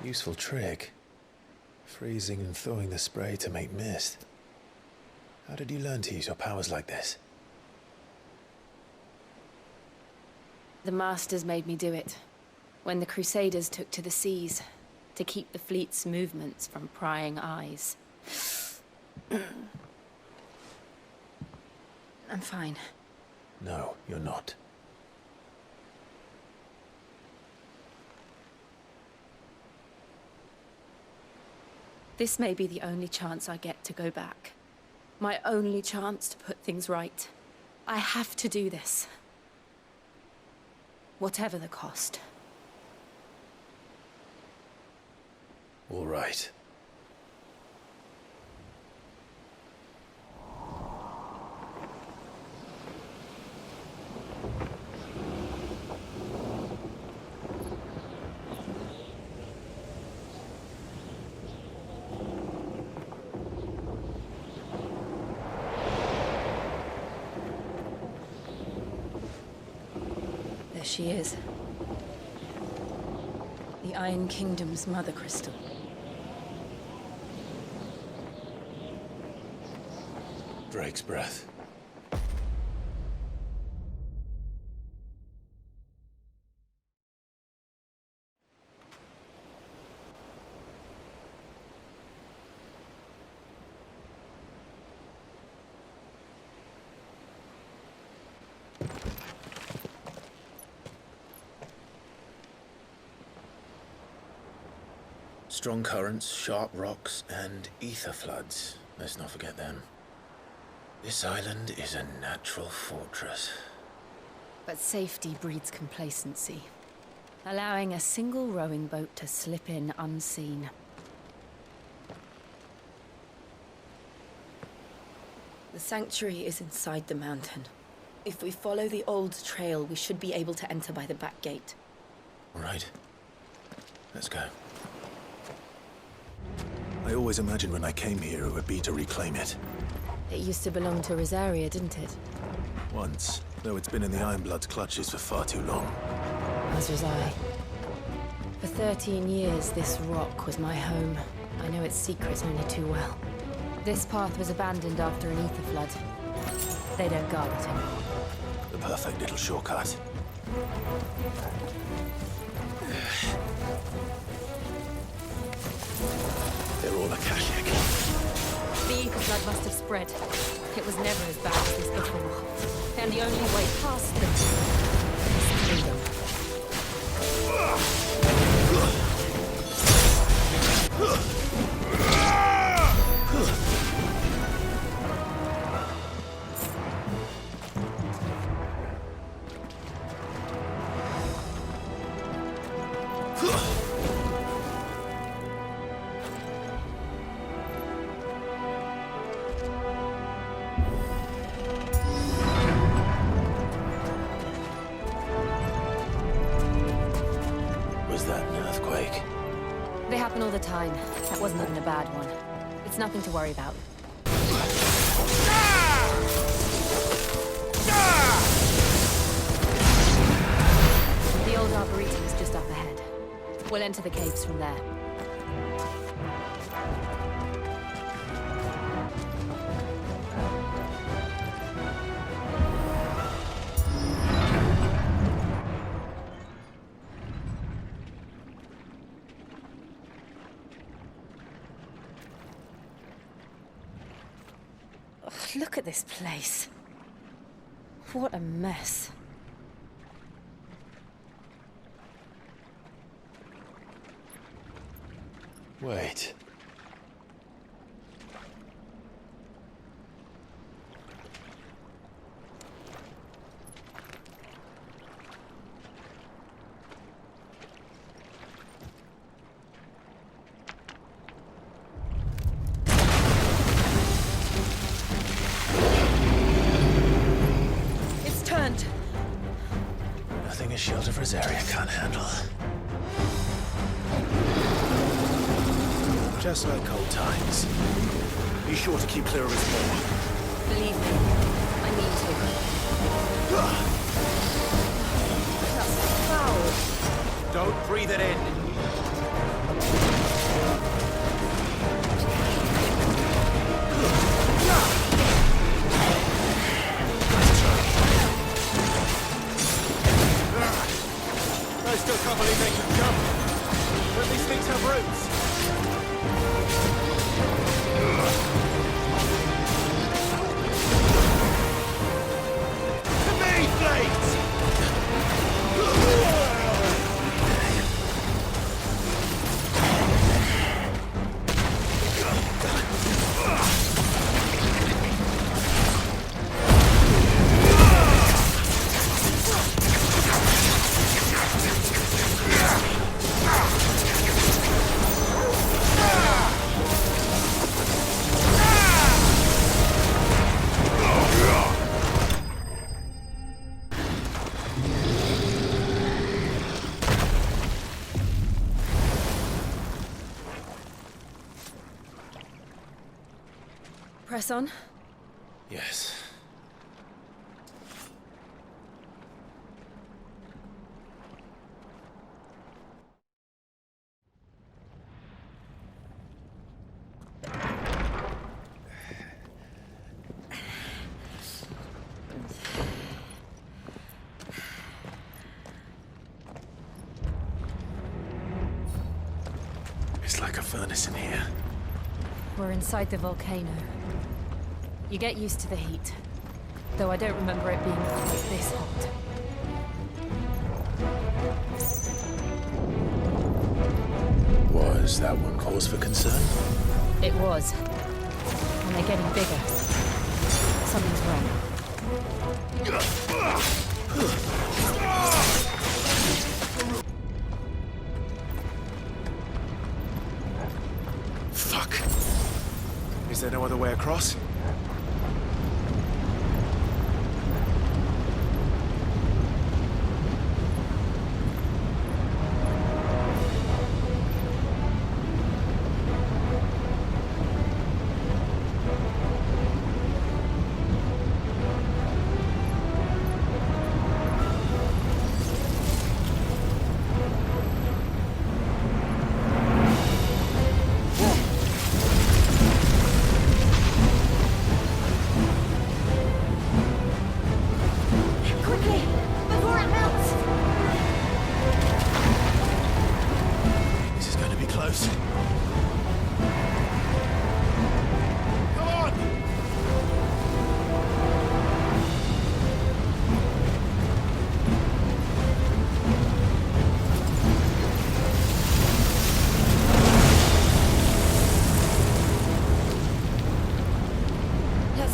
Useful trick. Freezing and thawing the spray to make mist. How did you learn to use your powers like this? The Masters made me do it. When the Crusaders took to the seas, to keep the fleet's movements from prying eyes. I'm fine. No, you're not. This may be the only chance I get to go back. My only chance to put things right. I have to do this. Whatever the cost. All right. There she is. The Iron Kingdom's mothercrystal. Drake's breath. Strong currents, sharp rocks, and ether floods. Let's not forget them. This island is a natural fortress. But safety breeds complacency, allowing a single rowing boat to slip in unseen. The sanctuary is inside the mountain. If we follow the old trail, we should be able to enter by the back gate. All right. Let's go. I always imagined when I came here it would be to reclaim it. It used to belong to Rosaria, didn't it? Once, though it's been in the Ironblood's clutches for far too long. As was I. For 13 years, this rock was my home. I know its secrets only too well. This path was abandoned after an ether flood. They don't guard it anymore. The perfect little shortcut. They're all Akashic. The ether flood must have spread. It was never as bad as this before. And the only way past them is through them. They happen all the time. That wasn't even a bad one. It's nothing to worry about. The old arboretum is just up ahead. We'll enter the caves from there. Look at this place. What a mess. Wait. Nothing a shield of Rosaria can't handle. Just like old times. Be sure to keep clear of his paw. Believe me, I need to. That's foul. Don't breathe it in. Press on. Yes. It's like a furnace in here. We're inside the volcano. You get used to the heat, though I don't remember it being quite this hot. Was that one cause for concern? It was. And they're getting bigger. Something's wrong. Fuck. Is there no other way across?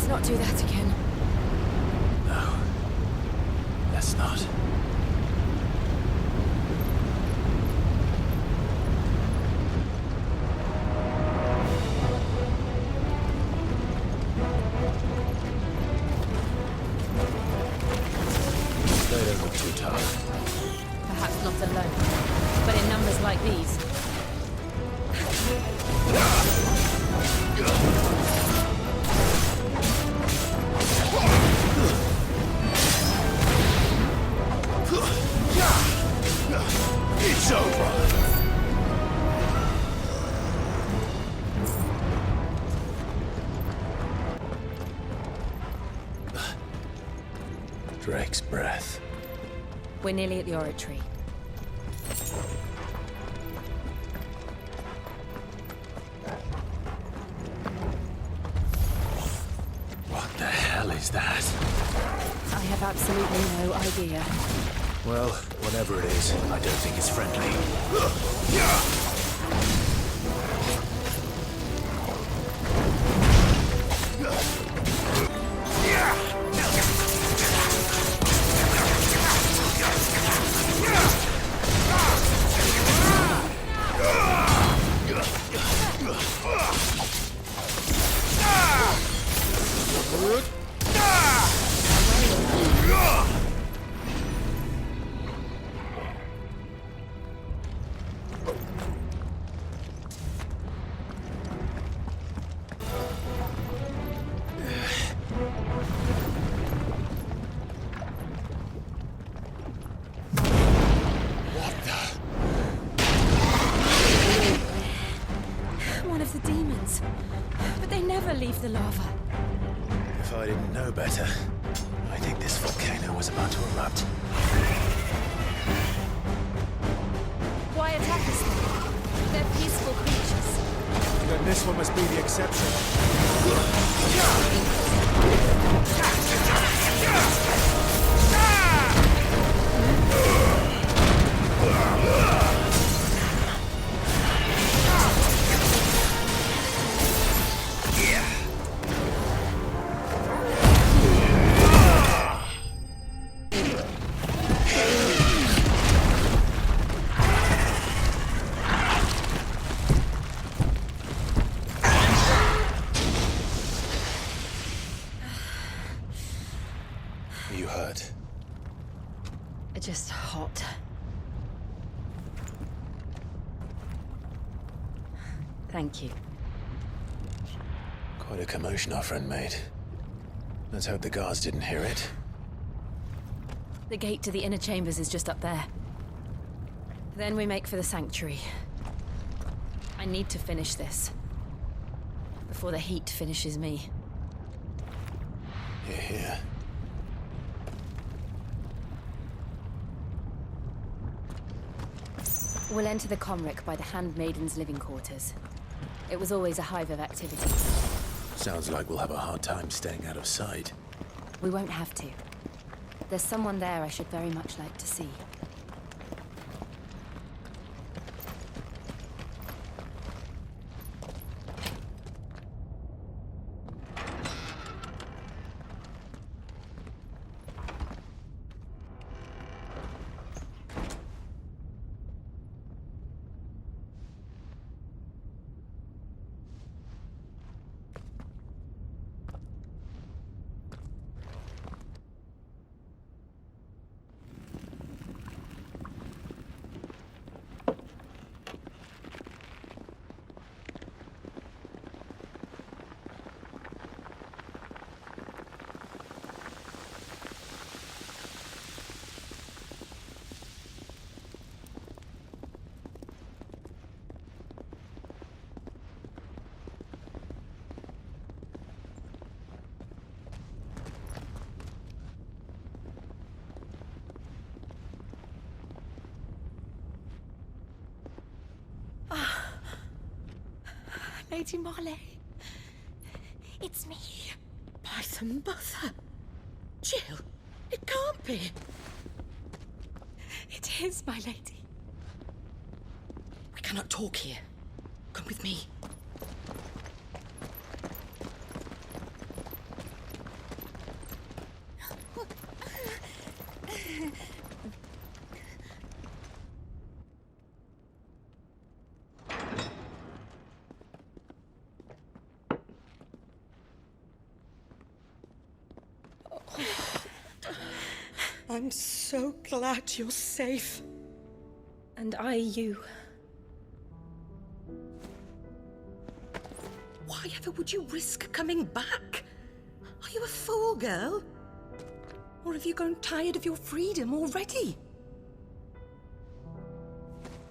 Not do that again. No. Let's not. They don't look too tough. Perhaps not alone, but in numbers like these. It's over! Drake's breath. We're nearly at the oratory. What the hell is that? I have absolutely no idea. Well, whatever it is, I don't think it's friendly. But they never leave the lava. If I didn't know better, I think this volcano was about to erupt. Why attack us then? They're peaceful creatures. Then this one must be the exception. You hurt? Just hot. Thank you. Quite a commotion our friend made. Let's hope the guards didn't hear it. The gate to the inner chambers is just up there. Then we make for the sanctuary. I need to finish this. Before the heat finishes me. Hear, hear. We'll enter the Comric by the Handmaiden's living quarters. It was always a hive of activity. Sounds like we'll have a hard time staying out of sight. We won't have to. There's someone there I should very much like to see. Lady Marley, it's me. By the mother. Jill, it can't be. It is, my lady. We cannot talk here. Come with me. I'm so glad you're safe. And I you. Why ever would you risk coming back? Are you a fool, girl? Or have you grown tired of your freedom already?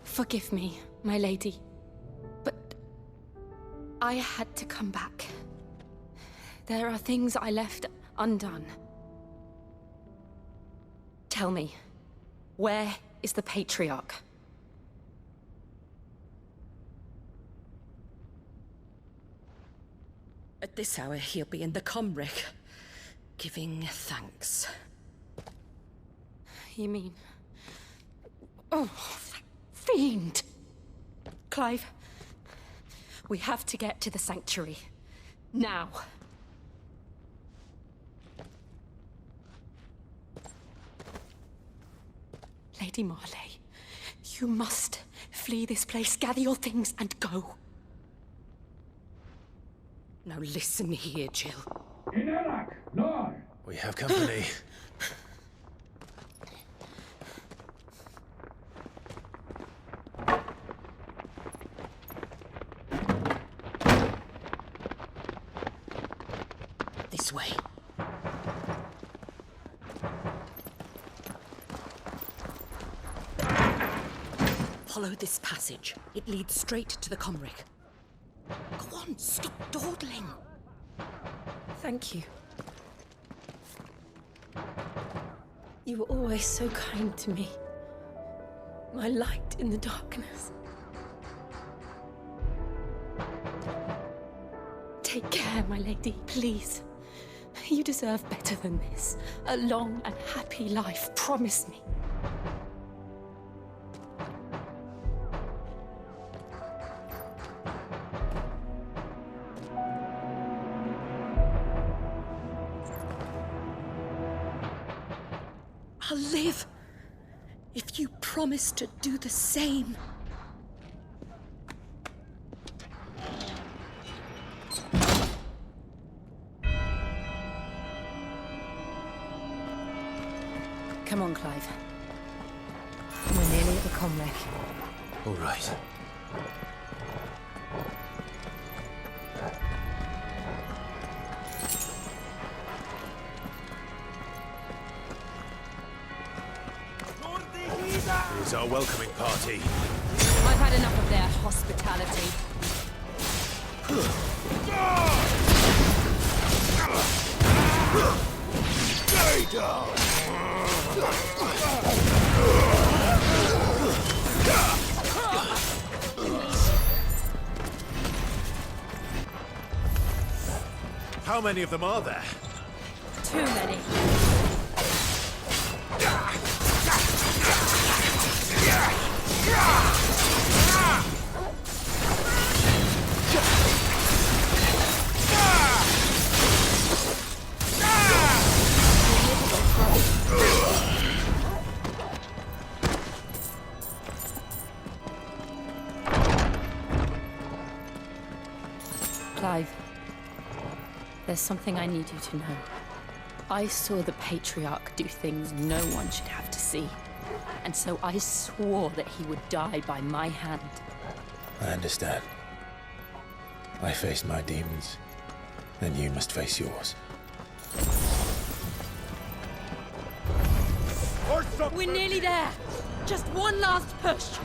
Forgive me, my lady. But I had to come back. There are things I left undone. Tell me, where is the Patriarch? At this hour, he'll be in the Comric, giving thanks. You mean... Oh, that fiend! Clive, we have to get to the sanctuary. Now. Lady Marley, you must flee this place, gather your things, and go. Now listen here, Jill. We have company. This way. Follow this passage. It leads straight to the Comric. Go on, stop dawdling. Thank you. You were always so kind to me. My light in the darkness. Take care, my lady, please. You deserve better than this. A long and happy life, promise me. I'll live if you promise to do the same. Come on, Clive. We're nearly at the Comric. All right. Here's our welcoming party. I've had enough of their hospitality. Stay down! How many of them are there? Too many. Clive, there's something I need you to know. I saw the Patriarch do things no one should have to see. And so I swore that he would die by my hand. I understand. I faced my demons, and you must face yours. We're nearly there. Just one last push.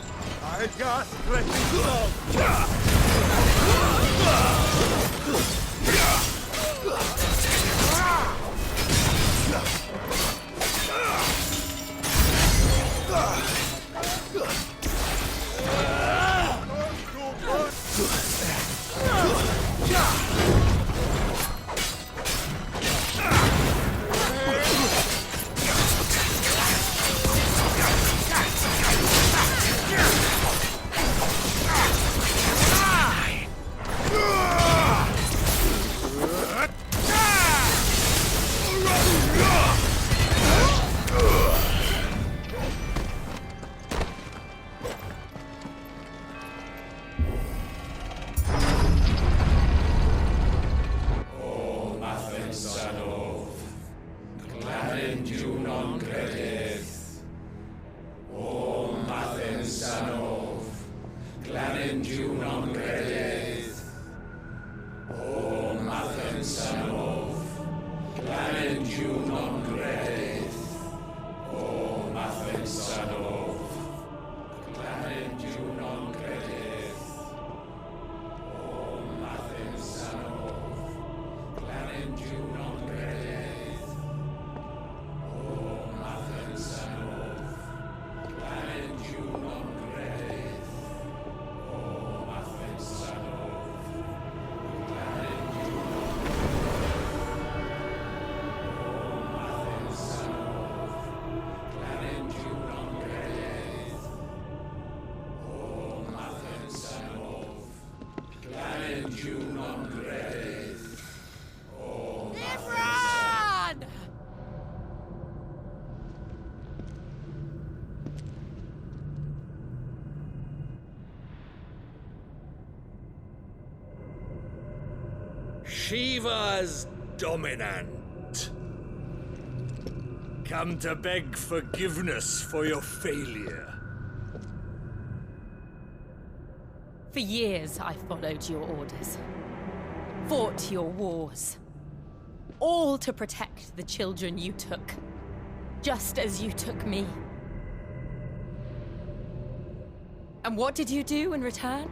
I got letting Shiva's dominant. Come to beg forgiveness for your failure. For years, I followed your orders. Fought your wars. All to protect the children you took. Just as you took me. And what did you do in return?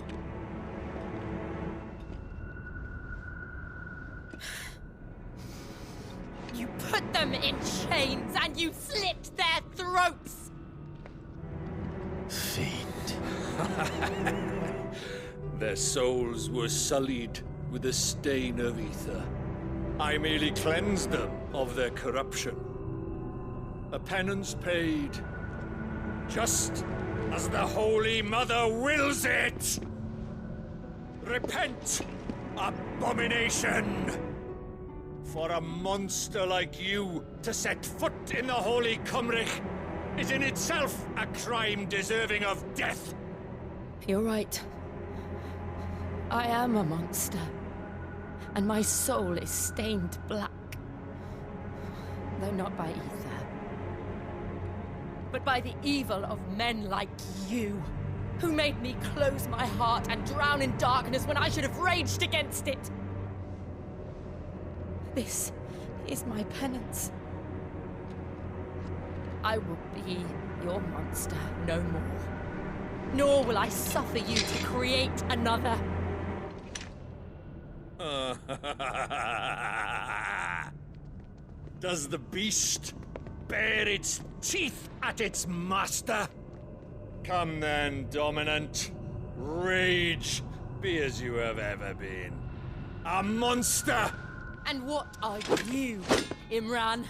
You put them in chains and you slit their throats! Fiend. Their souls were sullied with the stain of ether. I merely cleansed them of their corruption. A penance paid, just as the Holy Mother wills it! Repent, abomination! For a monster like you to set foot in the Holy Cymric is in itself a crime deserving of death. You're right. I am a monster. And my soul is stained black. Though not by ether. But by the evil of men like you, who made me close my heart and drown in darkness when I should have raged against it. This is my penance. I will be your monster no more. Nor will I suffer you to create another. Does the beast bare its teeth at its master? Come then, Dominant. Rage, be as you have ever been. A monster! And what are you, Imran?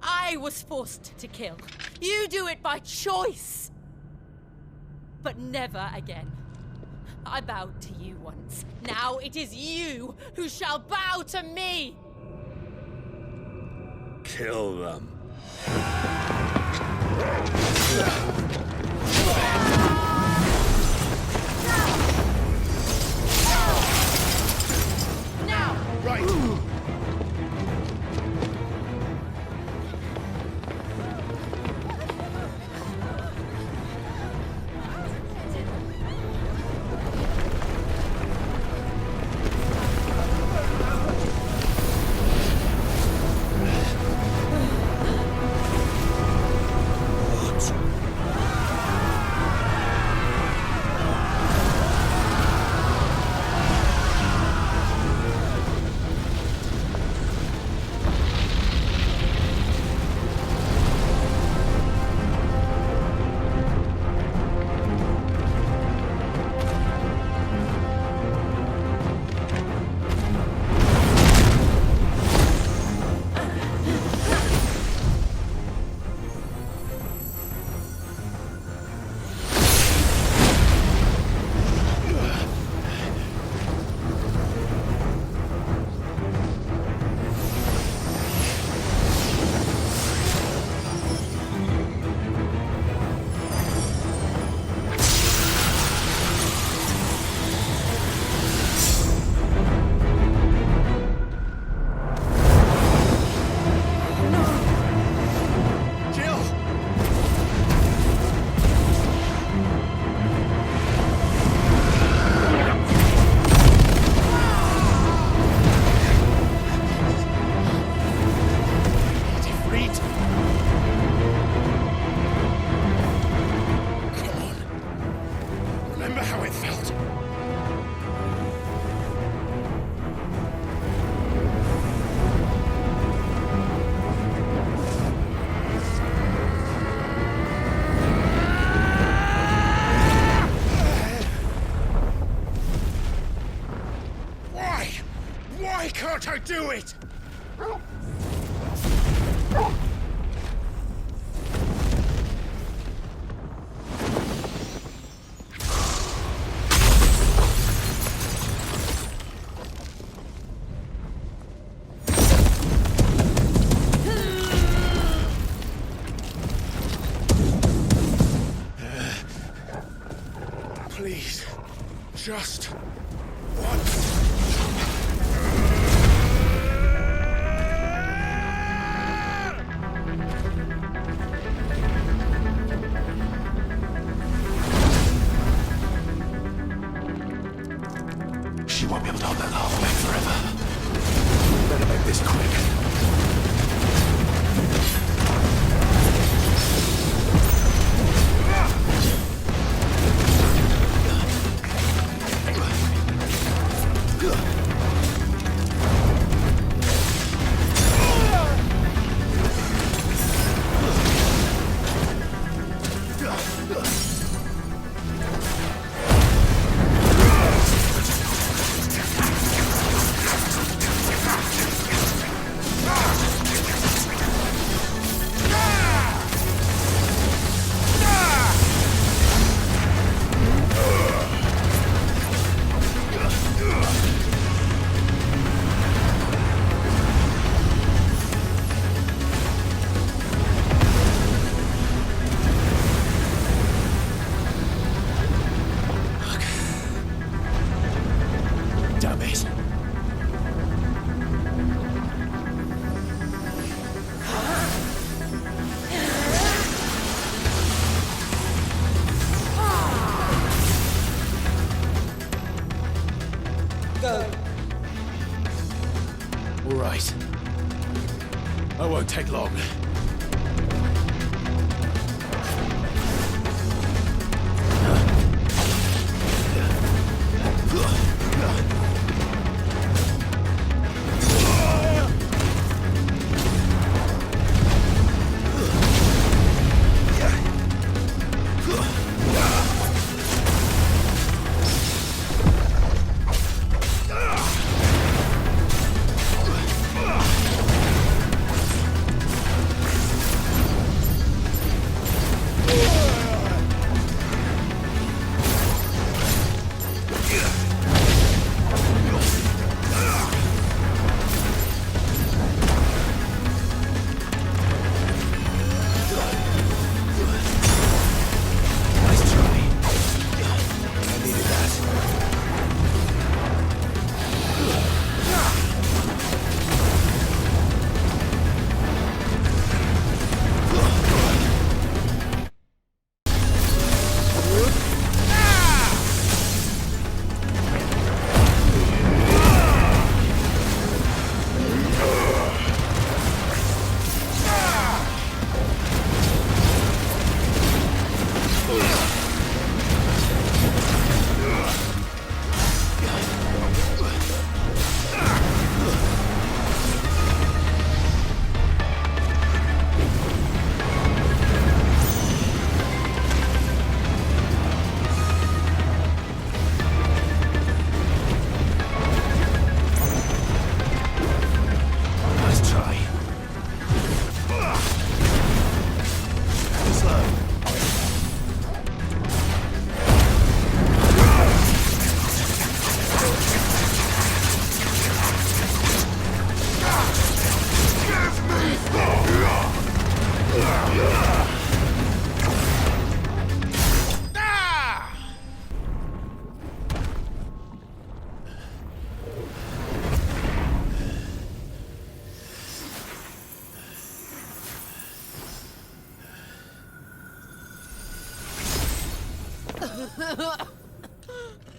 I was forced to kill. You do it by choice. But never again. I bowed to you once. Now it is you who shall bow to me! Kill them. Now! Right. Can't I do it? Please, just once. She won't be able to hold that lava back forever. Better make this quick. All right. I won't take long.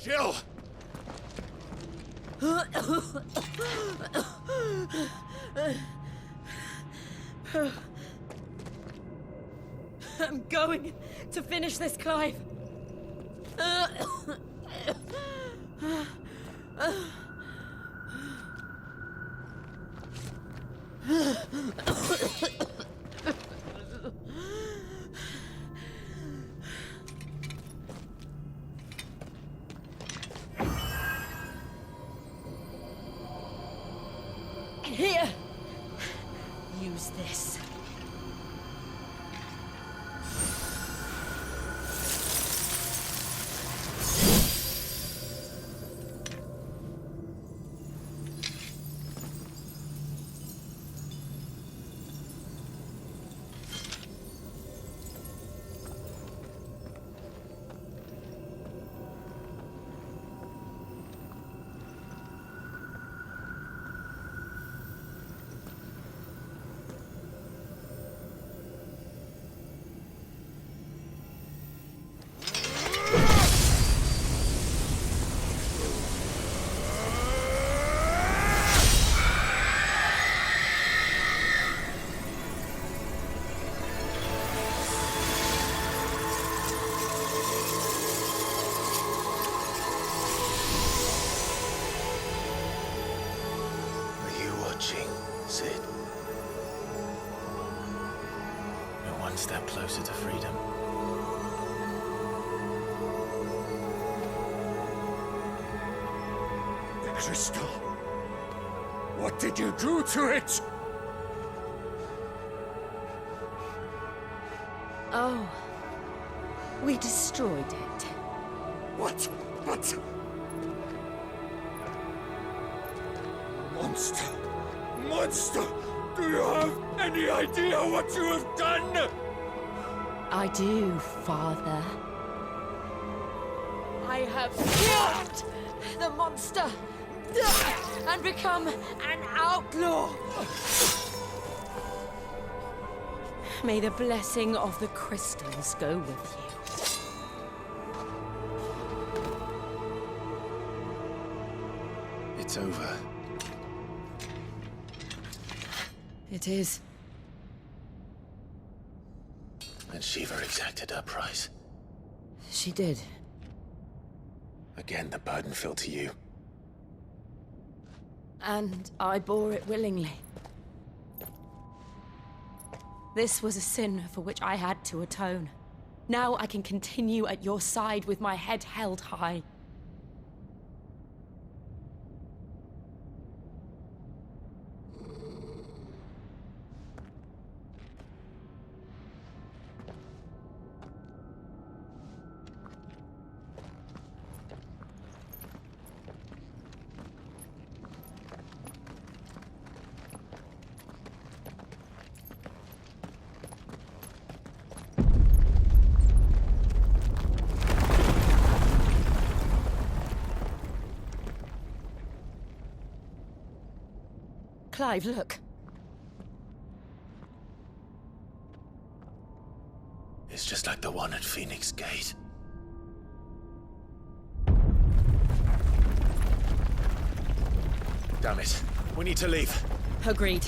Jill! I'm going to finish this, Clive. Here. Use this. Sid. We're one step closer to freedom. The crystal. What did you do to it? Oh. We destroyed it. What? But... Monster! Monster! Do you have any idea what you have done? I do, Father. I have killed the monster and become an outlaw. May the blessing of the crystals go with you. It's over. It is. And Shiva exacted her price. She did. Again, the burden fell to you. And I bore it willingly. This was a sin for which I had to atone. Now I can continue at your side with my head held high. Clive, look. It's just like the one at Phoenix Gate. Damn it. We need to leave. Agreed.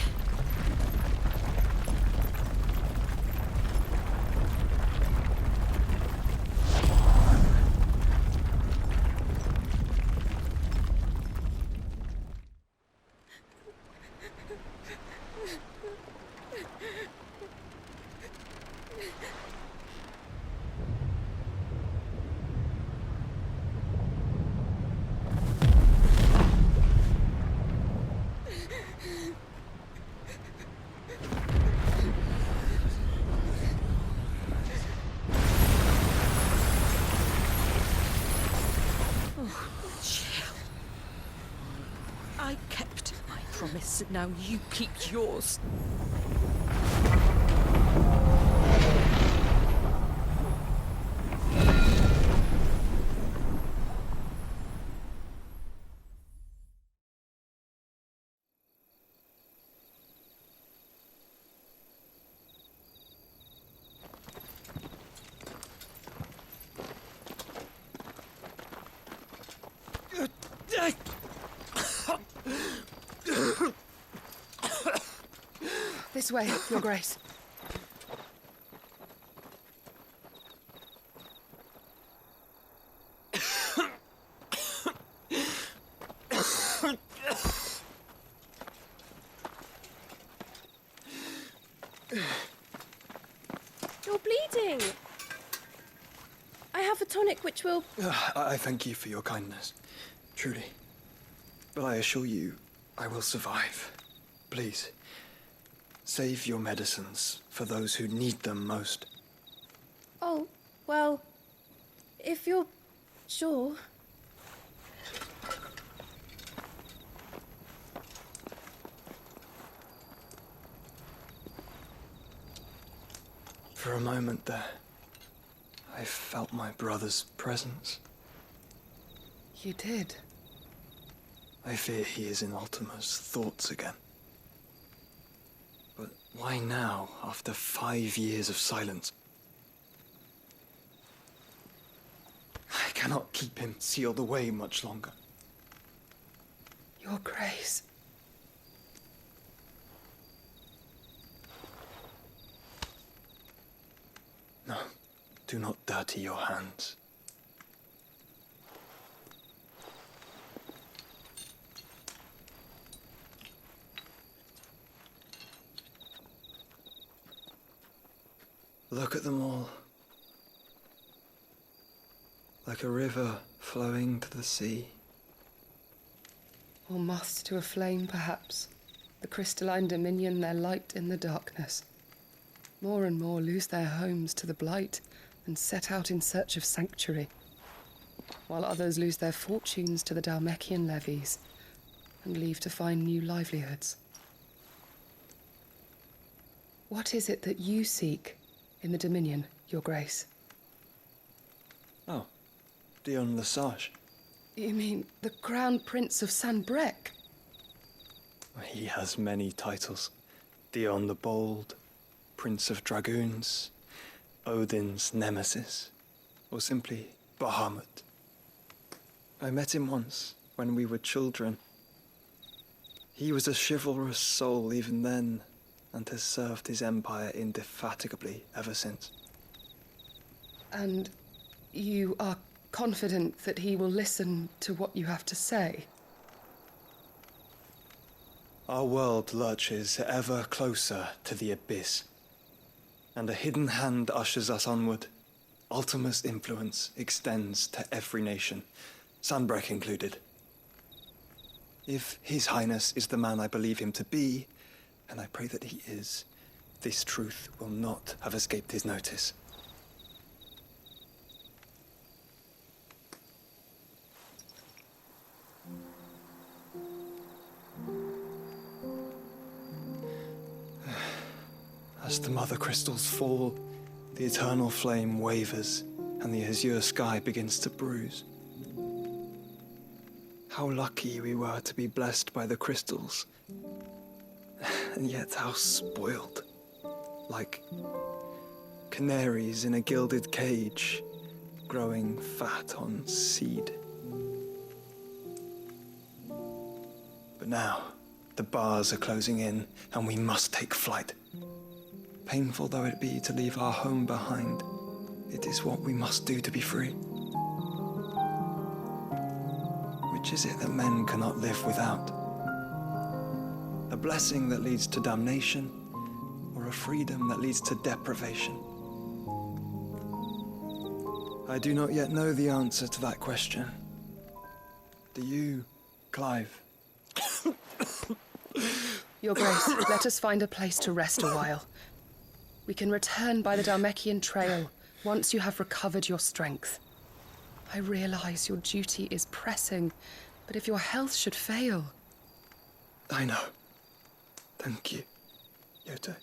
I kept my promise, now you keep yours. This way, Your Grace. You're bleeding. I have a tonic which will... I thank you for your kindness, truly. But I assure you, I will survive. Please, save your medicines for those who need them most. Oh, well, if you're sure. For a moment there, I felt my brother's presence. You did? I fear he is in Ultima's thoughts again. But why now, after 5 years of silence? I cannot keep him sealed away much longer. Your Grace. No, do not dirty your hands. Look at them all. Like a river flowing to the sea. Or moths to a flame, perhaps. The crystalline dominion their light in the darkness. More and more lose their homes to the blight and set out in search of sanctuary, while others lose their fortunes to the Dhalmekian levies and leave to find new livelihoods. What is it that you seek in the Dominion, Your Grace? Oh, Dion Lesage. You mean the Crown Prince of Sanbrec? He has many titles. Dion the Bold, Prince of Dragoons, Odin's Nemesis, or simply Bahamut. I met him once, when we were children. He was a chivalrous soul even then, and has served his empire indefatigably ever since. And you are confident that he will listen to what you have to say? Our world lurches ever closer to the abyss, and a hidden hand ushers us onward. Ultima's influence extends to every nation, Sanbrec included. If His Highness is the man I believe him to be, and I pray that he is, this truth will not have escaped his notice. As the mother crystals fall, the eternal flame wavers, and the azure sky begins to bruise. How lucky we were to be blessed by the crystals, and yet how spoiled. Like canaries in a gilded cage, growing fat on seed. But now, the bars are closing in, and we must take flight. Painful though it be to leave our home behind, it is what we must do to be free. Which is it that men cannot live without? A blessing that leads to damnation, or a freedom that leads to deprivation? I do not yet know the answer to that question. Do you, Clive? Your Grace, let us find a place to rest a while. We can return by the Dhalmekian trail once you have recovered your strength. I realize your duty is pressing, but if your health should fail... I know. Thank you, Yote.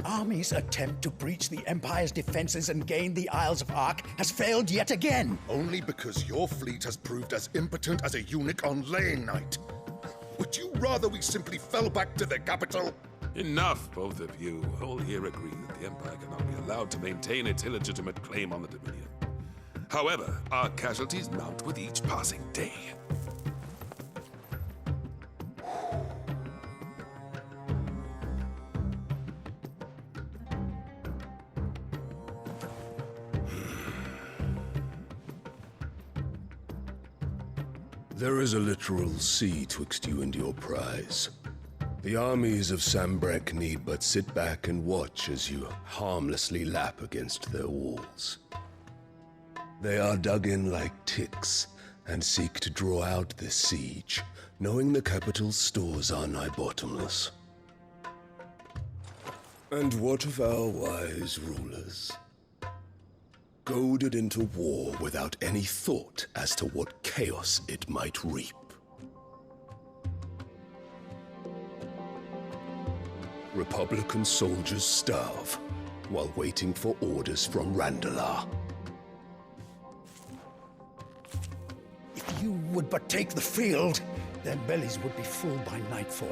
army's attempt to breach the Empire's defenses and gain the Isles of Ark has failed yet again. Only because your fleet has proved as impotent as a eunuch on laying night. Would you rather we simply fell back to the capital? Enough, both of you. All here agree that the Empire cannot be allowed to maintain its illegitimate claim on the Dominion. However, our casualties mount with each passing day. There is a literal sea twixt you and your prize. The armies of Sambrek need but sit back and watch as you harmlessly lap against their walls. They are dug in like ticks and seek to draw out this siege, knowing the capital's stores are nigh bottomless. And what of our wise rulers? Goaded into war without any thought as to what chaos it might reap. Republican soldiers starve while waiting for orders from Randalar. If you would but take the field, their bellies would be full by nightfall.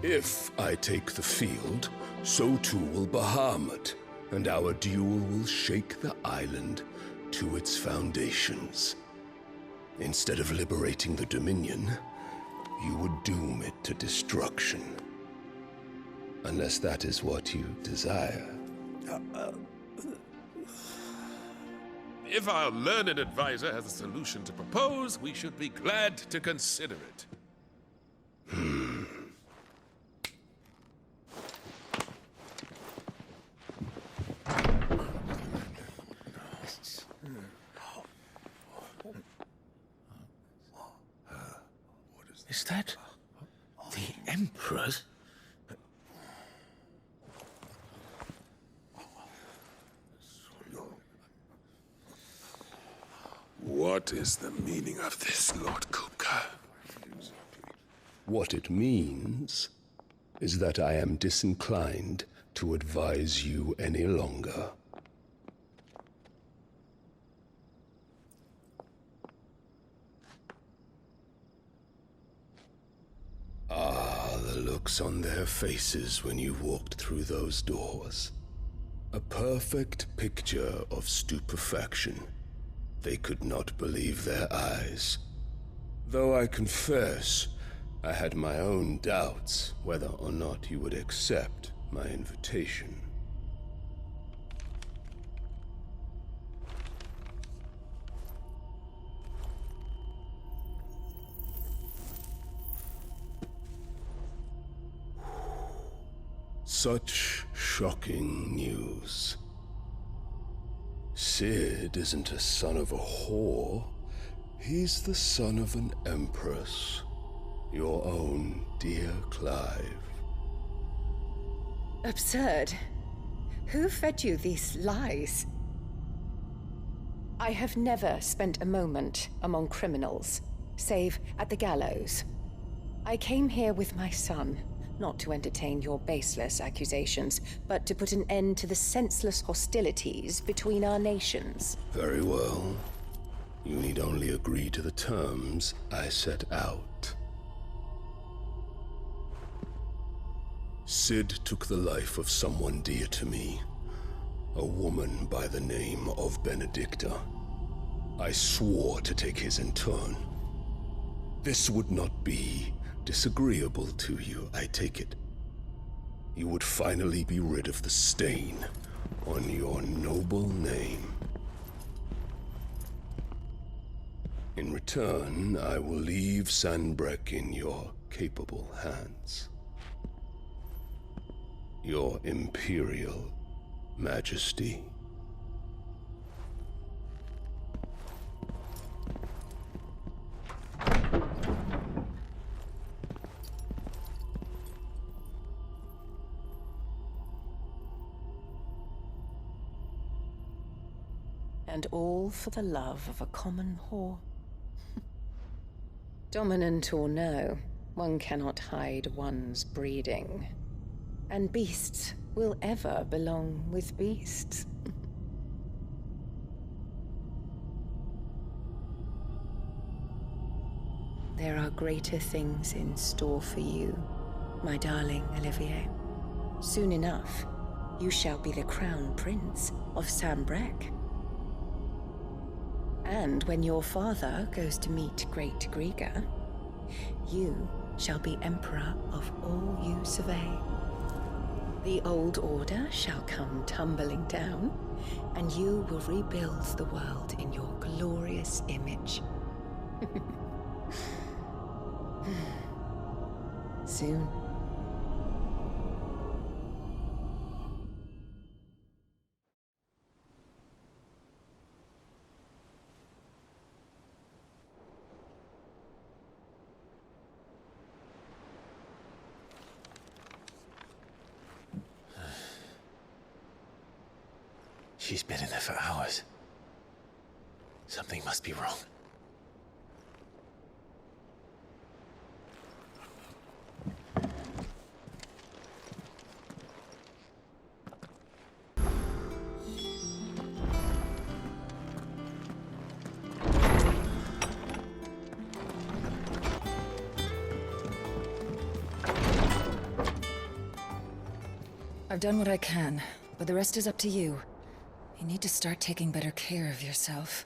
If I take the field, so too will Bahamut, and our duel will shake the island to its foundations. Instead of liberating the Dominion, you would doom it to destruction. Unless that is what you desire. If our learned advisor has a solution to propose, we should be glad to consider it. Is that the Emperor's? What is the meaning of this, Lord Kupka? What it means is that I am disinclined to advise you any longer. Ah, the looks on their faces when you walked through those doors. A perfect picture of stupefaction. They could not believe their eyes. Though I confess, I had my own doubts whether or not you would accept my invitation. Such shocking news. Sid isn't a son of a whore. He's the son of an empress. Your own dear Clive. Absurd. Who fed you these lies? I have never spent a moment among criminals, save at the gallows. I came here with my son, not to entertain your baseless accusations, but to put an end to the senseless hostilities between our nations. Very well. You need only agree to the terms I set out. Sid took the life of someone dear to me, a woman by the name of Benedikta. I swore to take his in turn. This would not be disagreeable to you, I take it. You would finally be rid of the stain on your noble name. In return, I will leave Sanbrek in your capable hands. Your Imperial Majesty. And all for the love of a common whore. Dominant or no, one cannot hide one's breeding. And beasts will ever belong with beasts. There are greater things in store for you, my darling Olivier. Soon enough, you shall be the crown prince of Sambrec. And when your father goes to meet Great Griga, you shall be emperor of all you survey. The old order shall come tumbling down, and you will rebuild the world in your glorious image. Soon. She's been in there for hours. Something must be wrong. I've done what I can, but the rest is up to you. You need to start taking better care of yourself.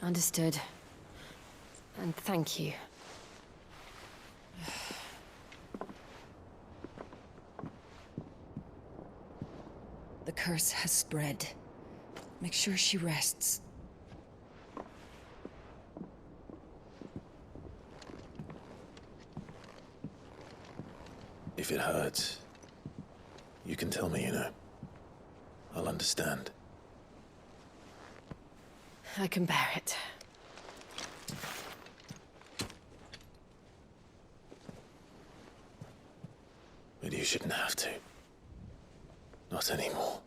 Understood. And thank you. The curse has spread. Make sure she rests. If it hurts, you can tell me, you know. I'll understand. I can bear it. But you shouldn't have to. Not anymore.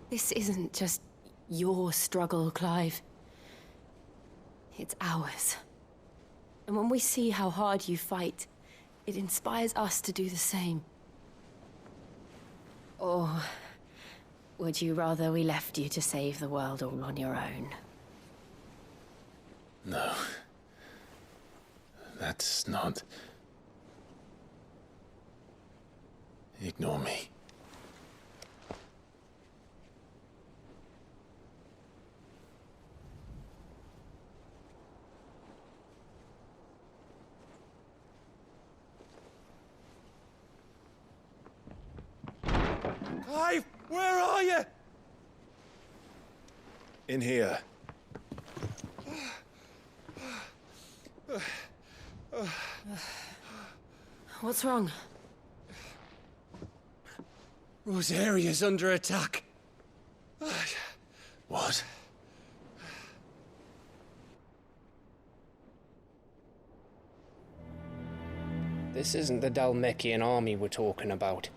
This isn't just your struggle, Clive. It's ours. And when we see how hard you fight, it inspires us to do the same. Or would you rather we left you to save the world all on your own? No. That's not... Ignore me. Clive, where are you? In here. What's wrong? Rosaria's under attack. What? This isn't the Dalmekian army we're talking about.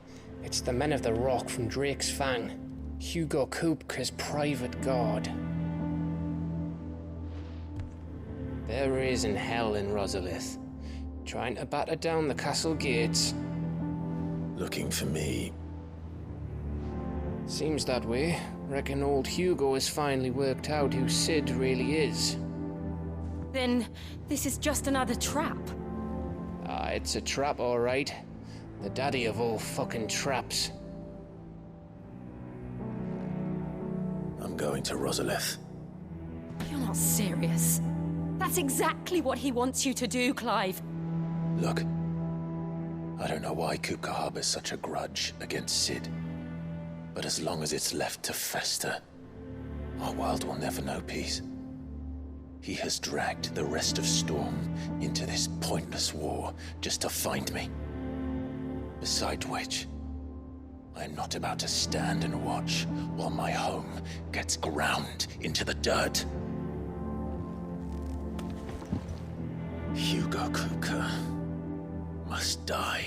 It's the men of the Rock from Drake's Fang. Hugo Kupka's private guard. There is in hell in Rosalith, trying to batter down the castle gates. Looking for me. Seems that way. Reckon old Hugo has finally worked out who Sid really is. Then this is just another trap. Ah, it's a trap, all right. The daddy of all fucking traps. I'm going to Rosalith. You're not serious. That's exactly what he wants you to do, Clive. Look, I don't know why Kupka harbors such a grudge against Sid. But as long as it's left to fester, our world will never know peace. He has dragged the rest of Storm into this pointless war just to find me. Besides which, I am not about to stand and watch while my home gets ground into the dirt. Hugo Kupka must die.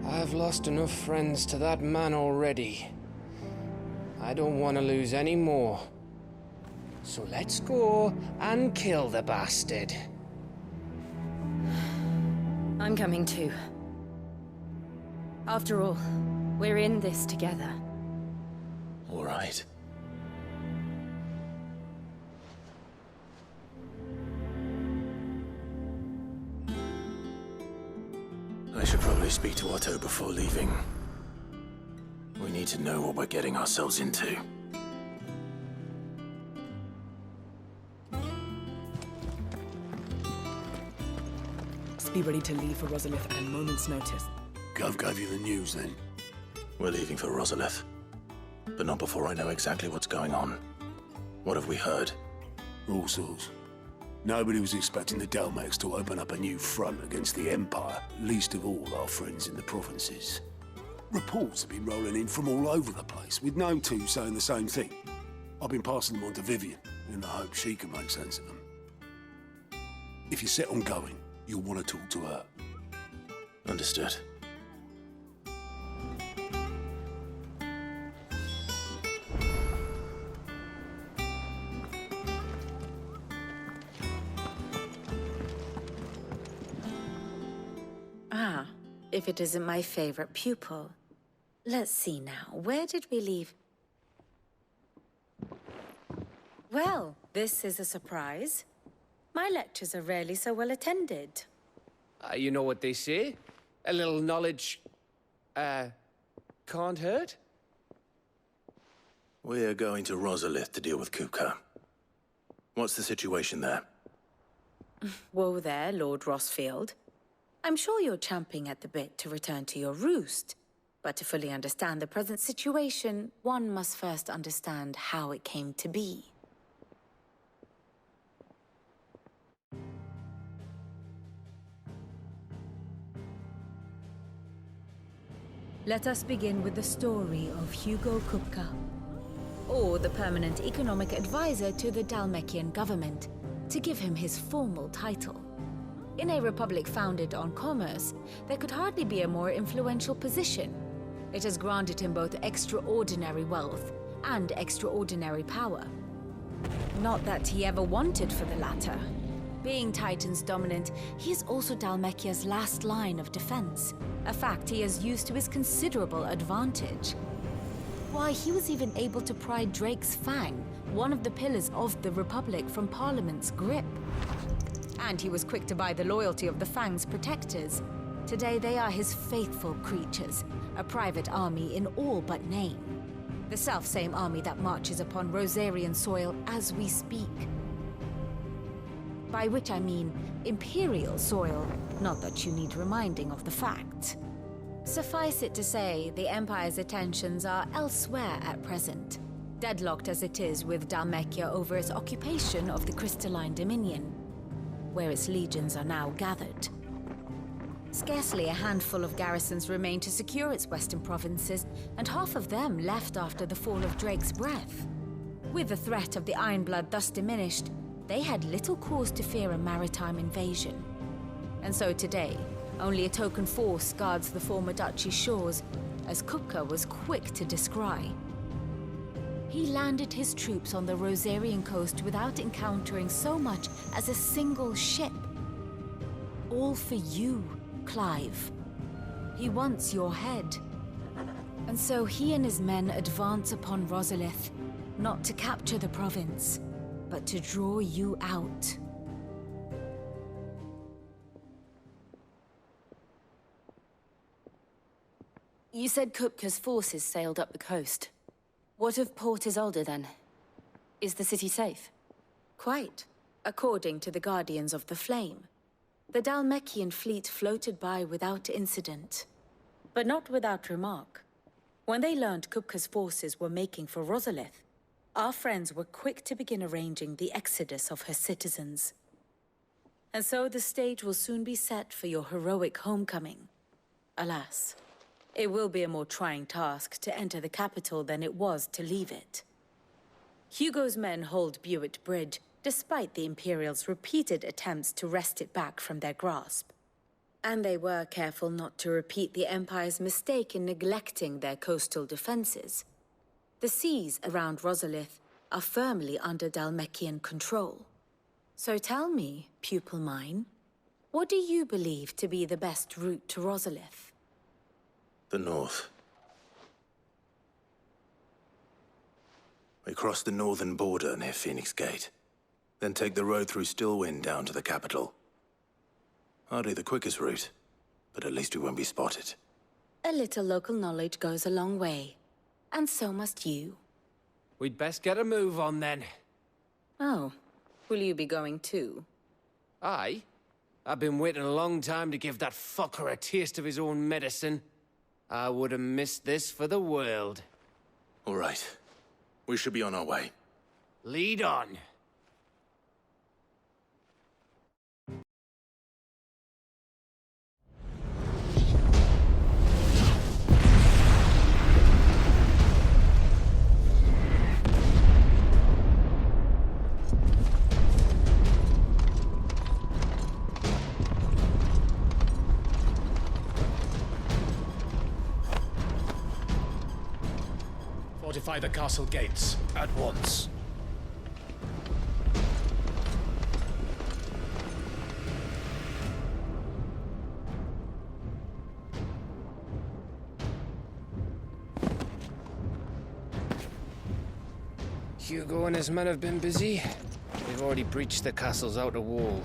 I've lost enough friends to that man already. I don't want to lose any more. So let's go and kill the bastard. I'm coming too. After all, we're in this together. All right. I should probably speak to Otto before leaving. We need to know what we're getting ourselves into. Be ready to leave for Rosalith at a moment's notice. Gov gave you the news then? We're leaving for Rosalith, but not before I know exactly what's going on. What have we heard? All sorts. Nobody was expecting the Dalmex to open up a new front against the Empire, least of all our friends in the provinces. Reports have been rolling in from all over the place, with no two saying the same thing. I've been passing them on to Vivian, in the hope she can make sense of them. If you're set on going, you'll want to talk to her. Understood. Ah, if it isn't my favorite pupil. Let's see now, where did we leave? Well, this is a surprise. My lectures are rarely so well attended. You know what they say? A little knowledge, can't hurt? We're going to Rosalith to deal with Kupka. What's the situation there? Whoa there, Lord Rossfield. I'm sure you're champing at the bit to return to your roost. But to fully understand the present situation, one must first understand how it came to be. Let us begin with the story of Hugo Kupka, or the permanent economic advisor to the Dalmekian government, to give him his formal title. In a republic founded on commerce, there could hardly be a more influential position. It has granted him both extraordinary wealth and extraordinary power. Not that he ever wanted for the latter. Being Titan's dominant, he is also Dalmekia's last line of defense, a fact he has used to his considerable advantage. Why, he was even able to pry Drake's Fang, one of the pillars of the Republic, from Parliament's grip. And he was quick to buy the loyalty of the Fang's protectors. Today they are his faithful creatures, a private army in all but name. The self-same army that marches upon Rosarian soil as we speak. By which I mean Imperial soil, not that you need reminding of the fact. Suffice it to say, the Empire's attentions are elsewhere at present, deadlocked as it is with Dalmekia over its occupation of the Crystalline Dominion, where its legions are now gathered. Scarcely a handful of garrisons remain to secure its western provinces, and half of them left after the fall of Drake's Breath. With the threat of the Ironblood thus diminished, they had little cause to fear a maritime invasion. And so today, only a token force guards the former duchy's shores, as Kupka was quick to descry. He landed his troops on the Rosarian coast without encountering so much as a single ship. All for you, Clive. He wants your head. And so he and his men advance upon Rosalith, not to capture the province, but to draw you out. You said Kupka's forces sailed up the coast. What of Port Isolde, then? Is the city safe? Quite, according to the Guardians of the Flame. The Dalmekian fleet floated by without incident, but not without remark. When they learned Kupka's forces were making for Rosalith, our friends were quick to begin arranging the exodus of her citizens. And so the stage will soon be set for your heroic homecoming. Alas, it will be a more trying task to enter the capital than it was to leave it. Hugo's men hold Buett Bridge, despite the Imperials' repeated attempts to wrest it back from their grasp. And they were careful not to repeat the Empire's mistake in neglecting their coastal defenses. The seas around Rosalith are firmly under Dhalmekian control. So tell me, pupil mine, what do you believe to be the best route to Rosalith? The north. We cross the northern border near Phoenix Gate, then take the road through Stillwind down to the capital. Hardly the quickest route, but at least we won't be spotted. A little local knowledge goes a long way, and so must you. We'd best get a move on then. Oh, will you be going too? Aye. I've been waiting a long time to give that fucker a taste of his own medicine. I would have missed this for the world. All right. We should be on our way. Lead on. Fortify the castle gates, at once. Hugo and his men have been busy. They've already breached the castle's outer wall.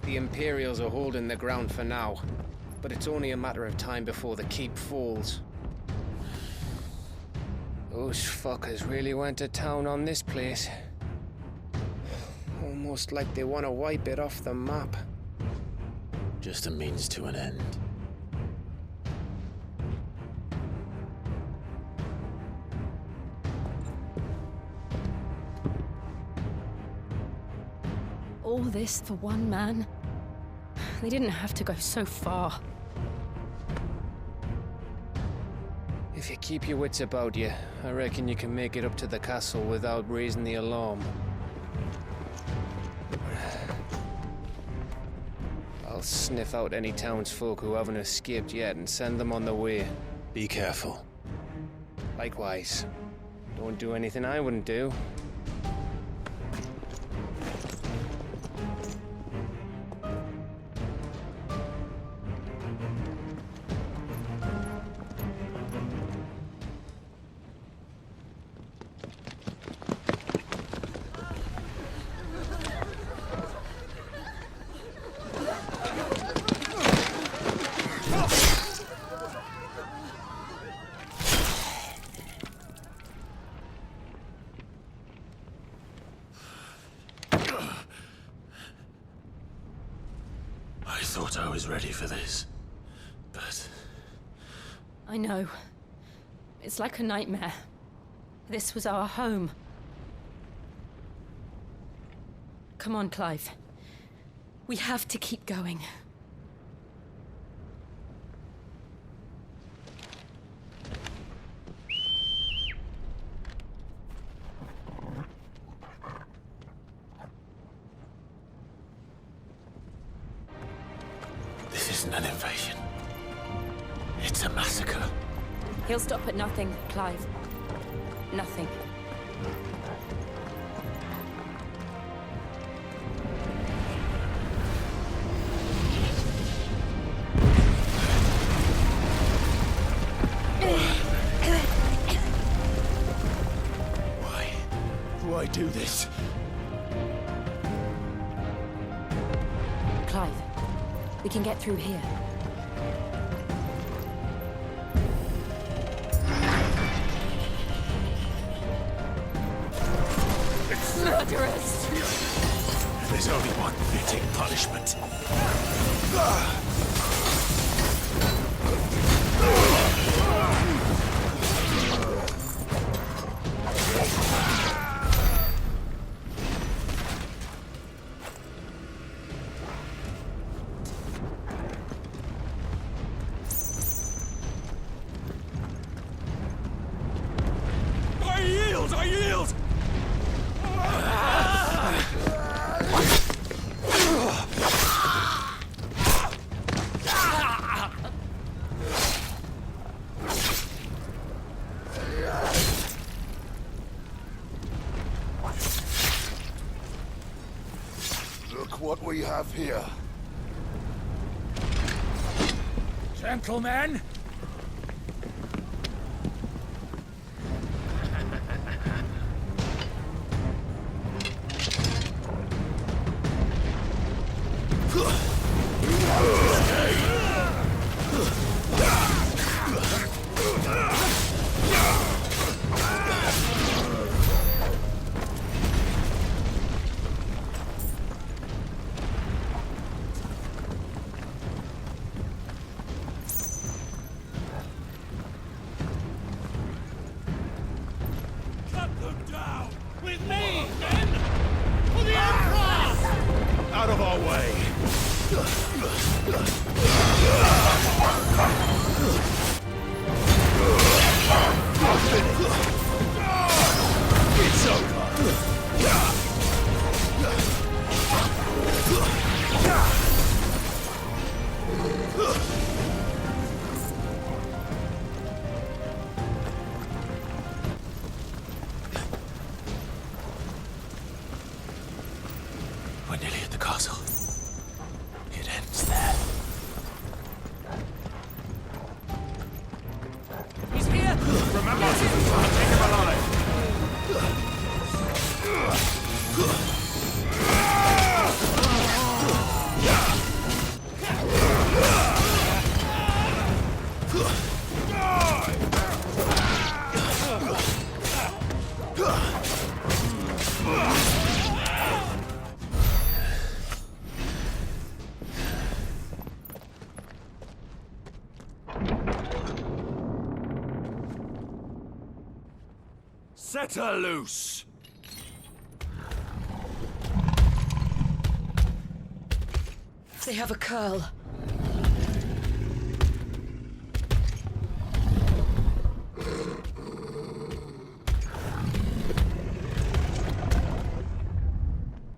The Imperials are holding the ground for now, but it's only a matter of time before the keep falls. Those fuckers really went to town on this place. Almost like they want to wipe it off the map. Just a means to an end. All this for one man? They didn't have to go so far. If you keep your wits about you, I reckon you can make it up to the castle without raising the alarm. I'll sniff out any townsfolk who haven't escaped yet and send them on their way. Be careful. Likewise. Don't do anything I wouldn't do. I thought I was ready for this, but... I know. It's like a nightmare. This was our home. Come on, Clive. We have to keep going. This isn't an invasion. It's a massacre. He'll stop at nothing, Clive. Nothing. Why do this? Clive, we can get through here. It's murderous! There's only one fitting punishment. I yield! what we have here. Gentlemen! Out of our way! It's over! We're nearly at the castle. It ends there. He's here! Remember, I'll take him alive! Set her loose! They have a curl.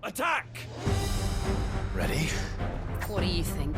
Attack! Ready? What do you think?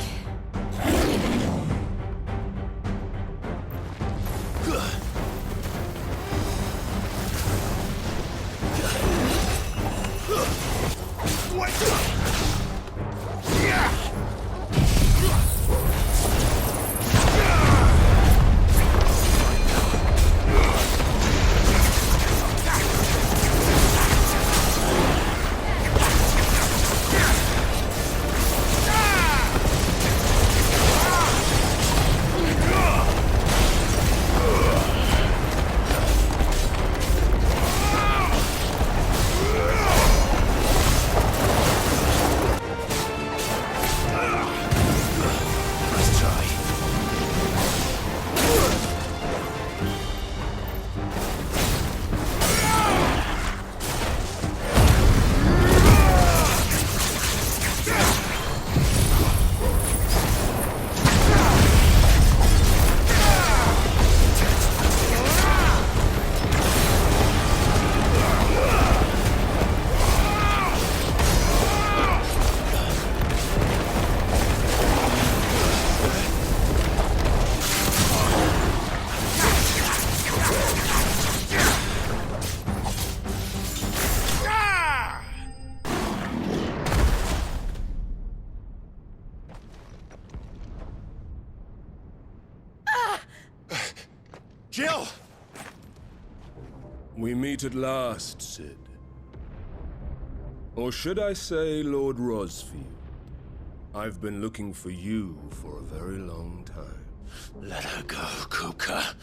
Jill! We meet at last, Sid. Or should I say, Lord Rosfield? I've been looking for you for a very long time. Let her go, Kupka.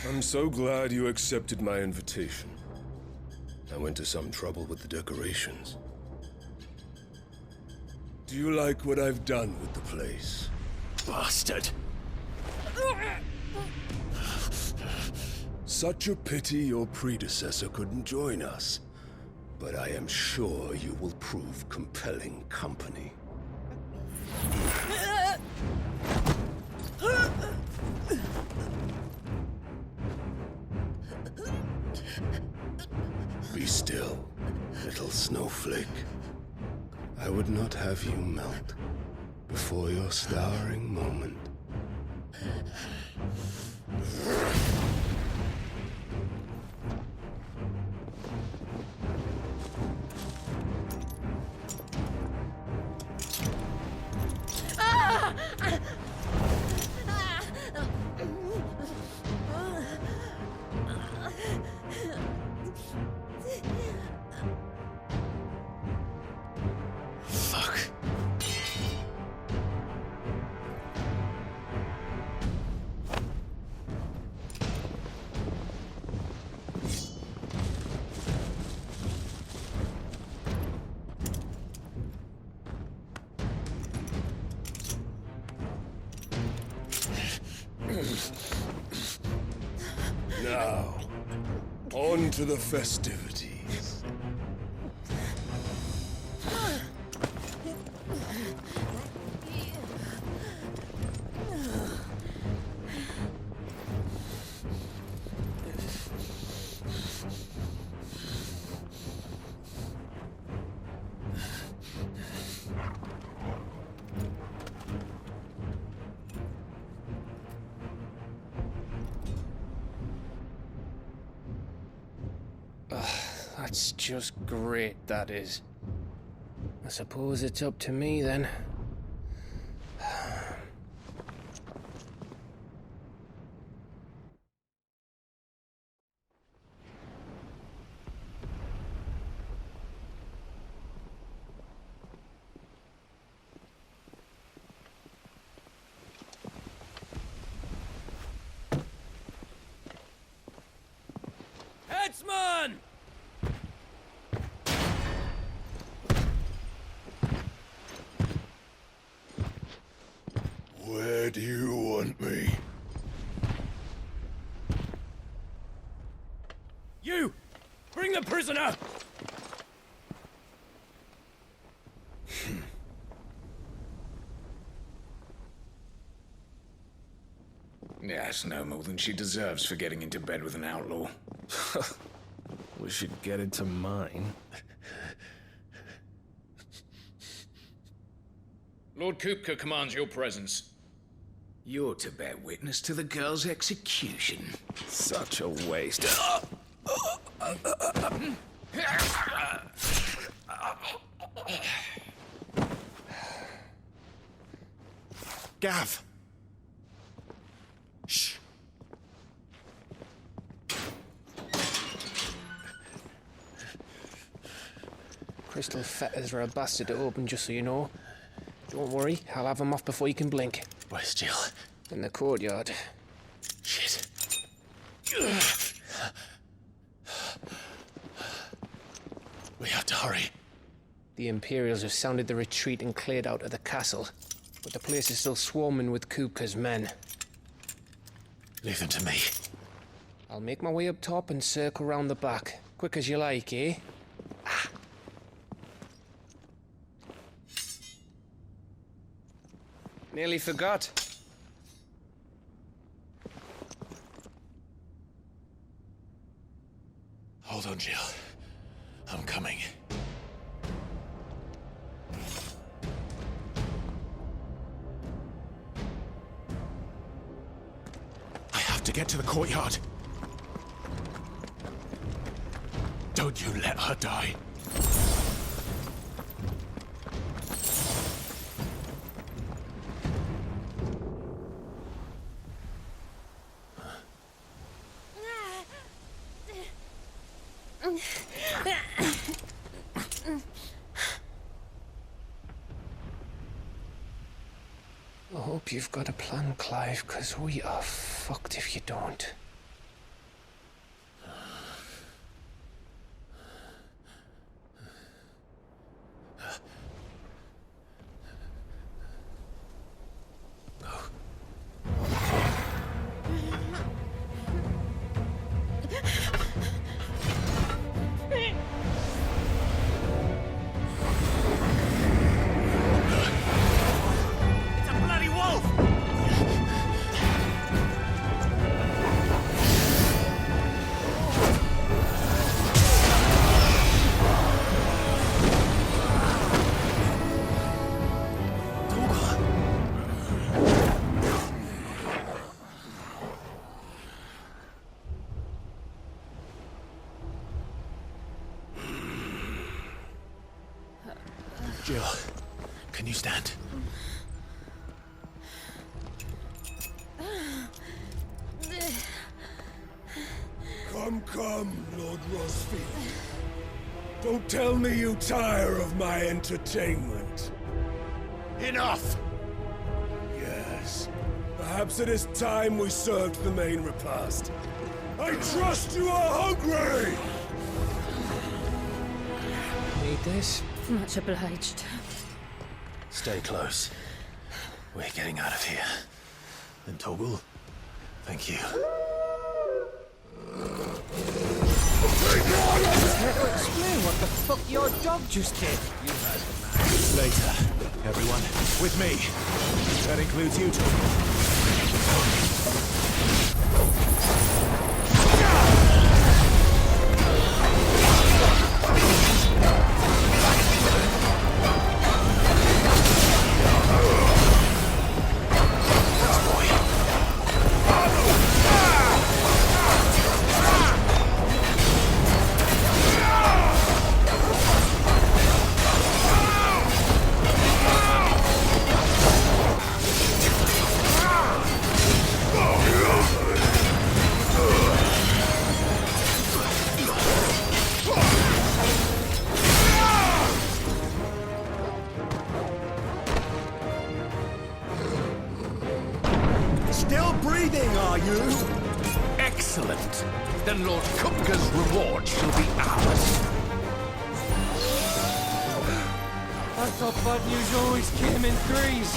I'm so glad you accepted my invitation. I went to some trouble with the decorations. Do you like what I've done with the place? Bastard! Such a pity your predecessor couldn't join us. But I am sure you will prove compelling company. Be still, little snowflake. I would not have you melt before your starring moment. to the festivities. That's just great, that is. I suppose it's up to me, then. Headsman! Where do you want me? You! Bring the prisoner! Yes, no more than she deserves for getting into bed with an outlaw. We should get into mine. Lord Kupka commands your presence. You're to bear witness to the girl's execution. Such a waste. Gav! Shh! Crystal fetters are a bastard to open, just so you know. Don't worry, I'll have them off before you can blink. Where's Jill? In the courtyard. Shit. We have to hurry. The Imperials have sounded the retreat and cleared out of the castle, but the place is still swarming with Kupka's men. Leave them to me. I'll make my way up top and circle round the back. Quick as you like, eh? Nearly forgot. Hold on, Jill. I'm coming. I have to get to the courtyard. Don't you let her die. I hope you've got a plan, Clive, because we are fucked if you don't. Jill, can you stand? Come, Lord Rosfield. Don't tell me you tire of my entertainment. Enough! Yes. Perhaps it is time we served the main repast. I trust you are hungry! Need this? Much obliged. Stay close. We're getting out of here. And Toggle, thank you. dog just did. You heard the man. Later, everyone. With me. That includes you two. Still breathing, are you? Excellent. Then Lord Kupka's reward shall be ours. I thought bad news always came in threes.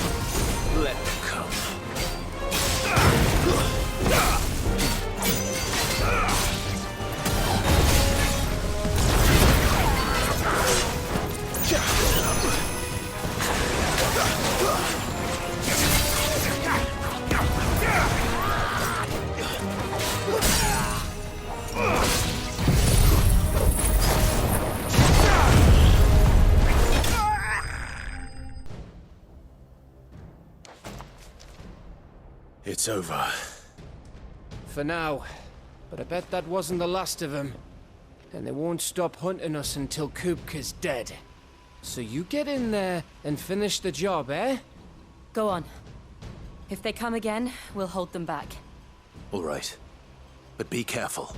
Let them come. It's over. For now. But I bet that wasn't the last of them. And they won't stop hunting us until Kupka's dead. So you get in there and finish the job, eh? Go on. If they come again, we'll hold them back. All right. But be careful.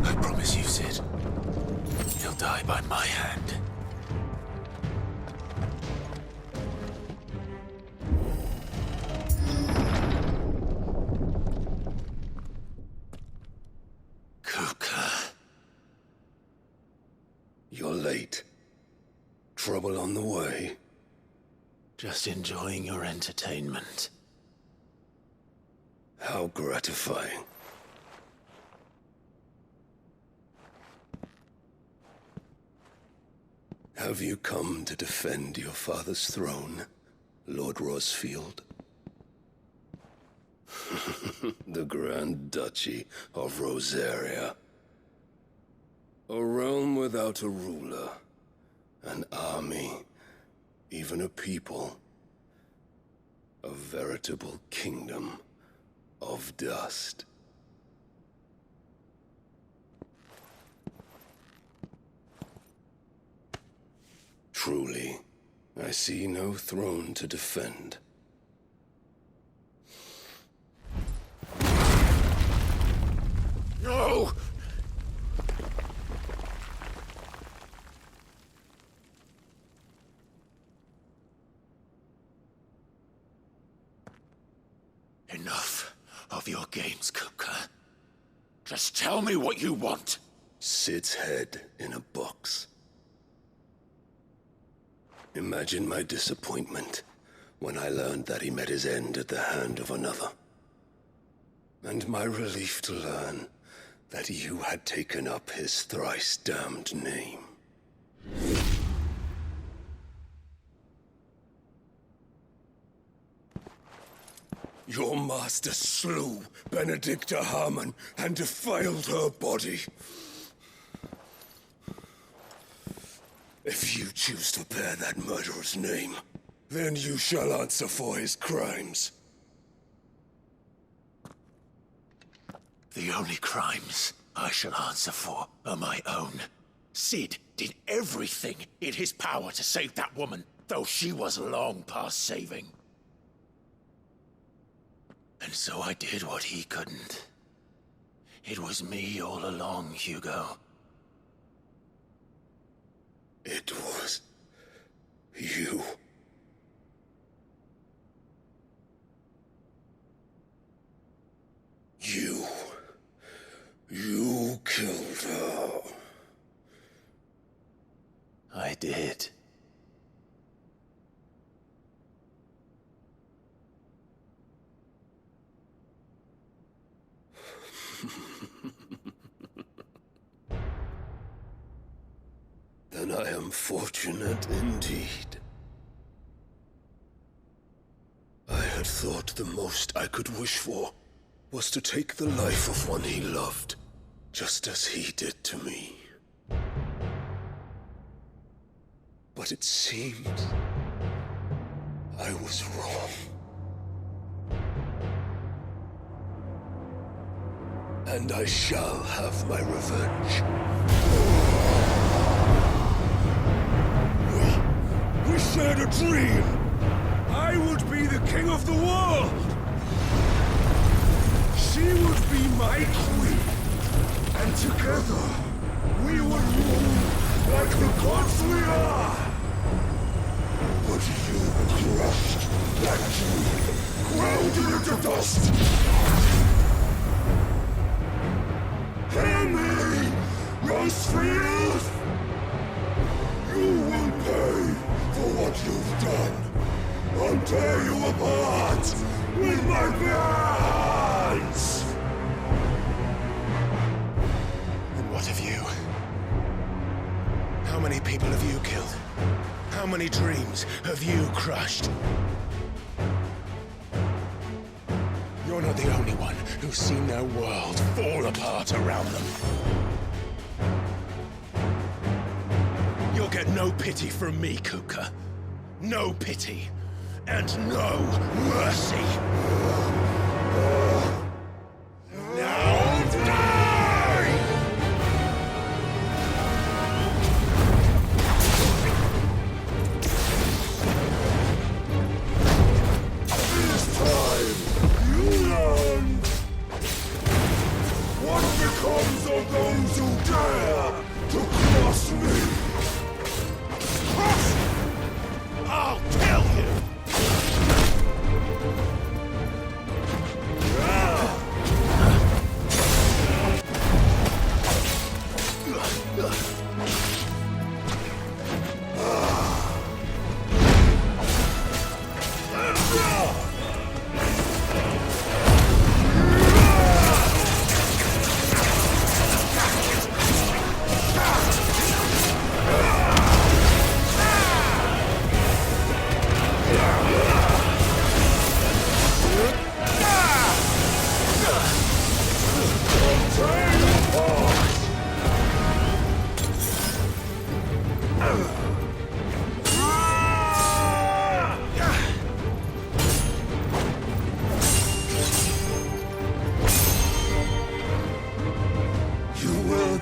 I promise you, Sid. He'll die by my hand. Kupka. You're late. Trouble on the way? Just enjoying your entertainment. How gratifying. Have you come to defend your father's throne, Lord Rosfield? The Grand Duchy of Rosaria. A realm without a ruler, an army, even a people. A veritable kingdom of dust. Truly, I see no throne to defend. No! Enough of your games, Kupka. Just tell me what you want. Sid's head in a box. Imagine my disappointment when I learned that he met his end at the hand of another. And my relief to learn that you had taken up his thrice-damned name. Your master slew Benedikta Harmon and defiled her body. If you choose to bear that murderer's name, then you shall answer for his crimes. The only crimes I shall answer for are my own. Sid did everything in his power to save that woman, though she was long past saving. And so I did what he couldn't. It was me all along, Hugo. It was you. You killed her. I did. am fortunate indeed. I had thought the most I could wish for was to take the life of one he loved, just as he did to me. But it seems I was wrong. And I shall have my revenge. We shared a dream! I would be the king of the world! She would be my queen! And together, we would rule like the gods we are! But you crushed that dream, ground it into dust! Hear me, Rosaria! You will pay for what you've done. I'll tear you apart with my hands! And what of you? How many people have you killed? How many dreams have you crushed? You're not the only one who's seen their world fall apart around them. You'll get no pity from me, Kupka. No pity. And no mercy. Now die! This time, you learn what becomes of those who dare to cross me. Cross! I'll tell you!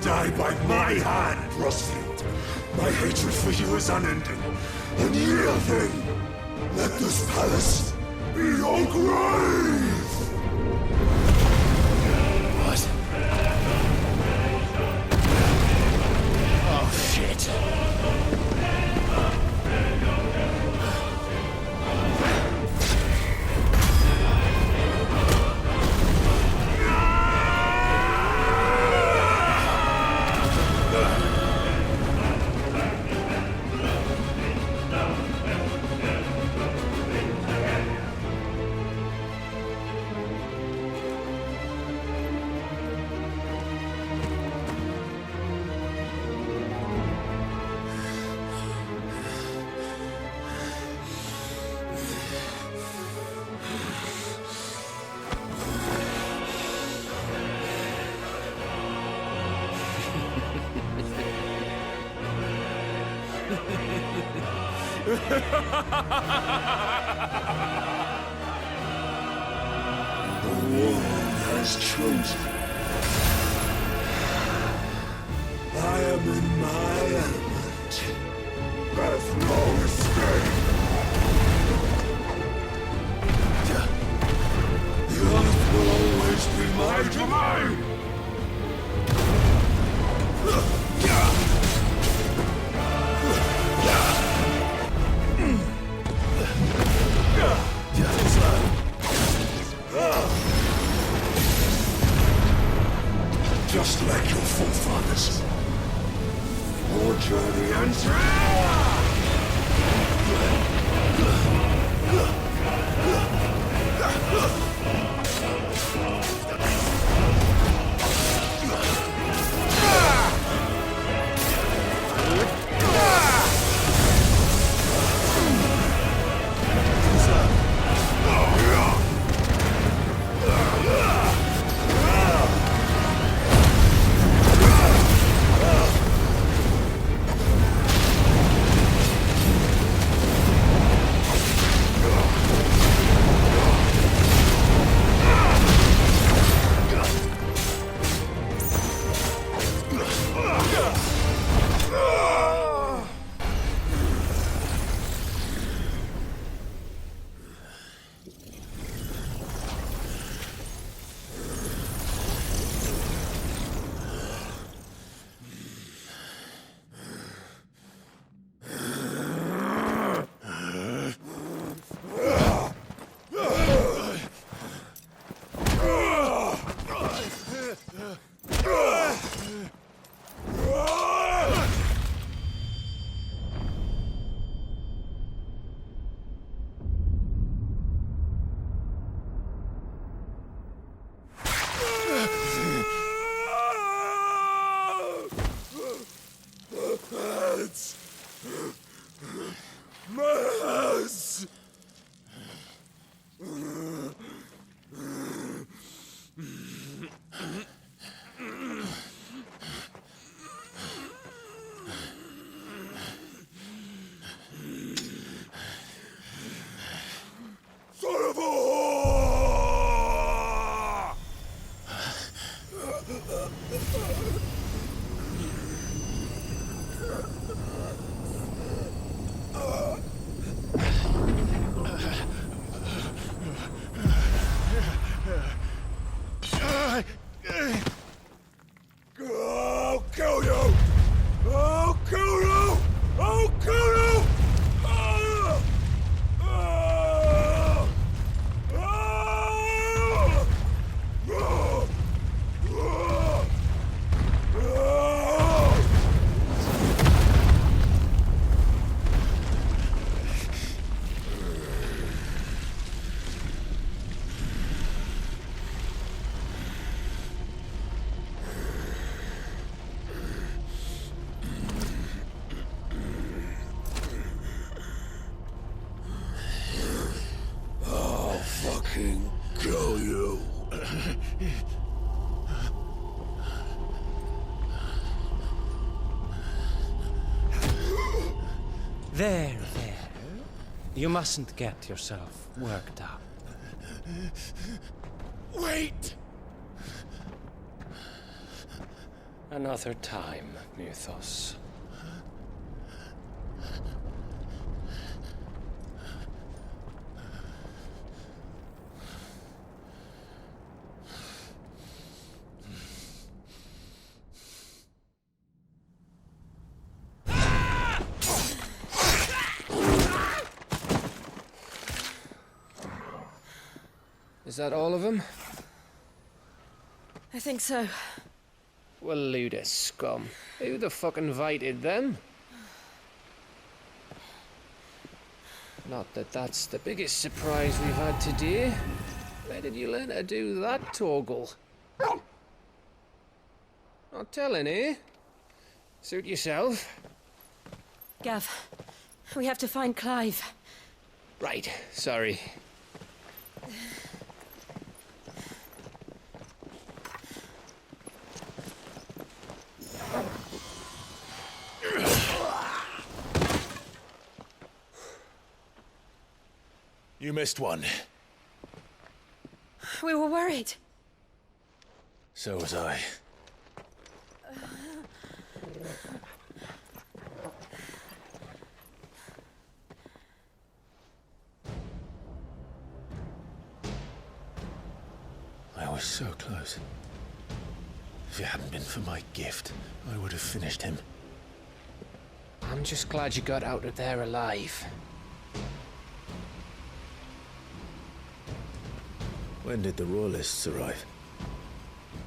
Die by my hand, Rosfield. My hatred for you is unending, unyielding. Let this palace be your grave! What? Oh, shit. The world has chosen. I am in my element. There's no escape. The earth will always be my domain. Just like your forefathers. Your journey ends here! fucking kill you. There. You mustn't get yourself worked up. Wait! Another time, Mythos. Is that all of them? I think so. Well, load of scum. Who the fuck invited them? Not that that's the biggest surprise we've had today. Where did you learn to do that, Torgal? Not telling, eh? Suit yourself. Gav, we have to find Clive. Right, sorry. You missed one. We were worried. So was I. I was so close. If it hadn't been for my gift, I would have finished him. I'm just glad you got out of there alive. When did the Royalists arrive?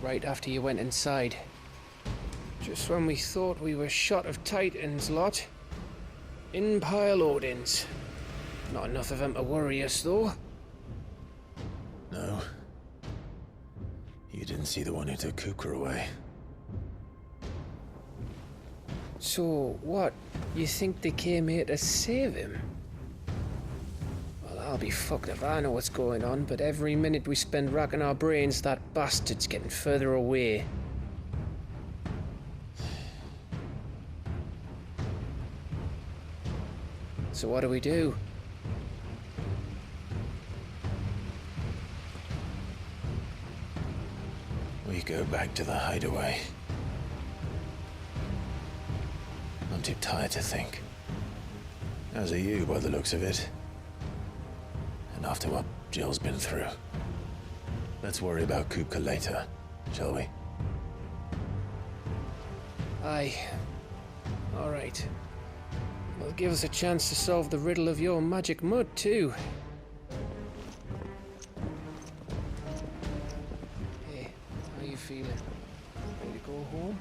Right after you went inside. Just when we thought we were shot of Titans, lot. In pile Odins. Not enough of them to worry us, though. No. You didn't see the one who took Kupka away. So, what? You think they came here to save him? Well, I'll be fucked if I know what's going on, but every minute we spend racking our brains, that bastard's getting further away. So what do we do? We go back to the hideaway. I'm too tired to think. As are you, by the looks of it. And after what Jill's been through. Let's worry about Kupka later, shall we? Aye. All right. Well, give us a chance to solve the riddle of your magic mud, too. Hey, how you feeling? Ready to go home?